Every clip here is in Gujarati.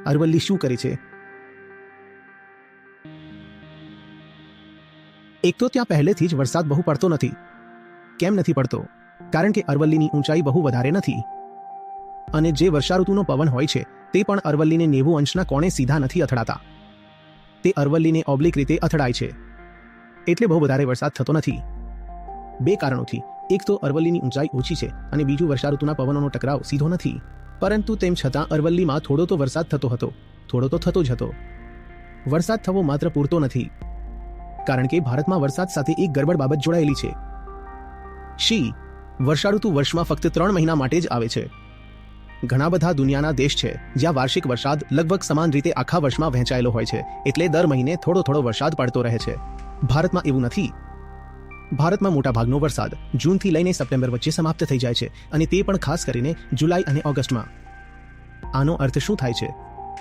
અરવલ્લી શું કરે છે? એક તો ત્યાં પહેલેથી જ વરસાદ બહુ પડતો નથી. કેમ નથી પડતો? કારણ કે અરવલ્લીની ઊંચાઈ બહુ વધારે નથી, અને જે વર્ષાઋતુનો પવન હોય છે તે પણ અરવલ્લીને 90 અંશના કોણે સીધા નથી અથડાતા. તે અરવલ્લીને ઓબ્લિક રીતે અથડાય છે, એટલે બહુ વધારે વરસાદ થતો નથી. બે કારણોથી. એક તો અરવલ્લીની ઊંચાઈ ઓછી છે, અને બીજું વર્ષાઋતુના પવનોનો ટકરાવ સીધો નથી. પરંતુ તેમ છતાં અરવલ્લીમાં થોડો તો વરસાદ થતો હતો, થોડો તો થતો જ હતો. વરસાદ થવો માત્ર પૂરતો નથી, કારણ કે ભારતમાં વરસાદ સાથે એક ગરબડ બાબત જોડાયેલી છે. શી વર્ષાઋતુ વર્ષમાં ફક્ત 3 મહિના માટે જ આવે છે. ઘણા બધા દુનિયાના દેશ છે જ્યાં વાર્ષિક વરસાદ લગભગ સમાન રીતે આખા વર્ષમાં વહેંચાયેલો હોય છે, એટલે દર મહિને થોડો થોડો વરસાદ પડતો રહે છે. ભારતમાં એવું નથી. ભારતમાં મોટાભાગનો વરસાદ જૂનથી લઈને સપ્ટેમ્બર વચ્ચે સમાપ્ત થઈ જાય છે, અને તે પણ ખાસ કરીને જુલાઈ અને ઓગસ્ટમાં. આનો અર્થ શું થાય છે?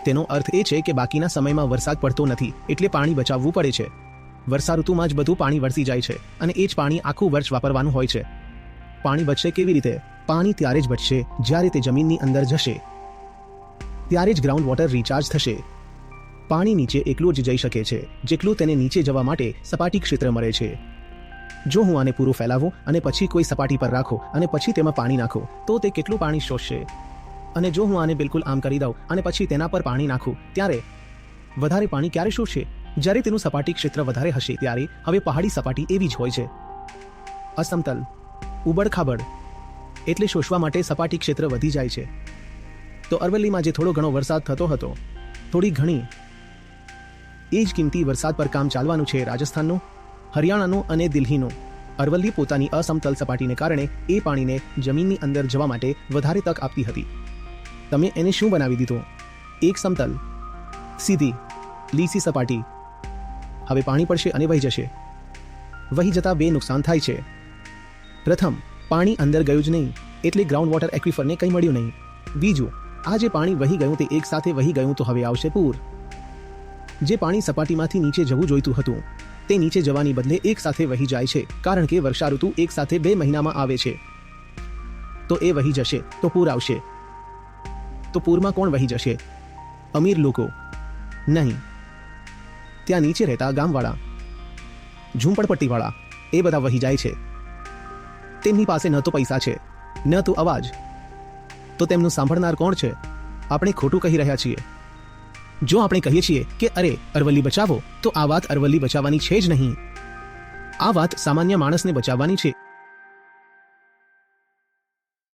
તેનો અર્થ એ છે કે બાકીના સમયમાં વરસાદ પડતો નથી, એટલે પાણી બચાવવું પડે છે. વર્ષાઋતુમાં જ બધું પાણી વરસી જાય છે, અને એ જ પાણી આખું વર્ષ વાપરવાનું હોય છે. પાણી બચશે કેવી રીતે? પાણી ત્યારે જ બચશે જ્યારે તે જમીનની અંદર જશે, ત્યારે જ ગ્રાઉન્ડ વોટર રિચાર્જ થશે. પાણી નીચે એટલું જ જઈ શકે છે જેટલું તેને નીચે જવા માટે સપાટી ક્ષેત્ર મળે છે. જો હું આને પૂરું ફેલાવું અને પછી કોઈ સપાટી પર રાખો અને પછી તેમાં પાણી નાખો, તો તે કેટલું પાણી શોષશે? અને જો હું આને બિલકુલ આમ કરી દઉં અને પછી તેના પર પાણી નાખું, ત્યારે વધારે પાણી ક્યારે શોષશે? જ્યારે તેનું સપાટી ક્ષેત્ર વધારે હશે ત્યારે. હવે પહાડી સપાટી એવી જ હોય છે, અસમતલ, ઉબડ-ખાબડ, એટલે શોષવા માટે સપાટી ક્ષેત્ર વધી જાય છે. તો અરવલ્લીમાં જે થોડો ઘણો વરસાદ થતો હતો, થોડી ઘણી, એ જ કિંમતી વરસાદ પર કામ ચાલવાનું છે રાજસ્થાનનું, હરિયાણાનું અને દિલ્હીનું. અરવલ્લી પોતાની અસમતલ સપાટીને કારણે એ પાણીને જમીનની અંદર જવા માટે વધારે તક આપતી હતી. તમે એને શું બનાવી દીધું? એક સમતલ, સીધી, લીસી સપાટી. હવે પાણી પડશે અને વહી જશે. વહી જતા બે નુકસાન થાય છે. પ્રથમ, પાણી અંદર ગયું જ નહીં, એટલે ગ્રાઉન્ડ વોટર એક્વિફરને કંઈ મળ્યું નહીં. બીજું, આ જે પાણી વહી ગયું તે એક સાથે વહી ગયું, તો હવે આવશે પૂર. જે પાણી સપાટીમાંથી નીચે જવું જોઈતું હતું તે નીચે જવાની બદલે એક સાથે વહી જાય છે, કારણ કે વર્ષાઋતુ એક સાથે 2 મહિનામાં આવે છે. તો એ વહી જશે તો પૂર આવશે. તો પૂરમાં કોણ વહી જશે? અમીર લોકો નહીં, ત્યાં નીચે રહેતા ગામવાળા, ઝૂંપડપટ્ટીવાળા, એ બધા વહી જાય છે. તેમની પાસે ન તો પૈસા છે, ન તો અવાજ. તો તેમનું સાંભળનાર કોણ છે? આપણે ખોટું કહી રહ્યા છીએ. જો આપણે કહીએ છીએ કે અરે અરવલ્લી બચાવો, તો આ વાત અરવલ્લી બચાવવાની છે જ નહીં. આ વાત સામાન્ય માણસને બચાવવાની છે.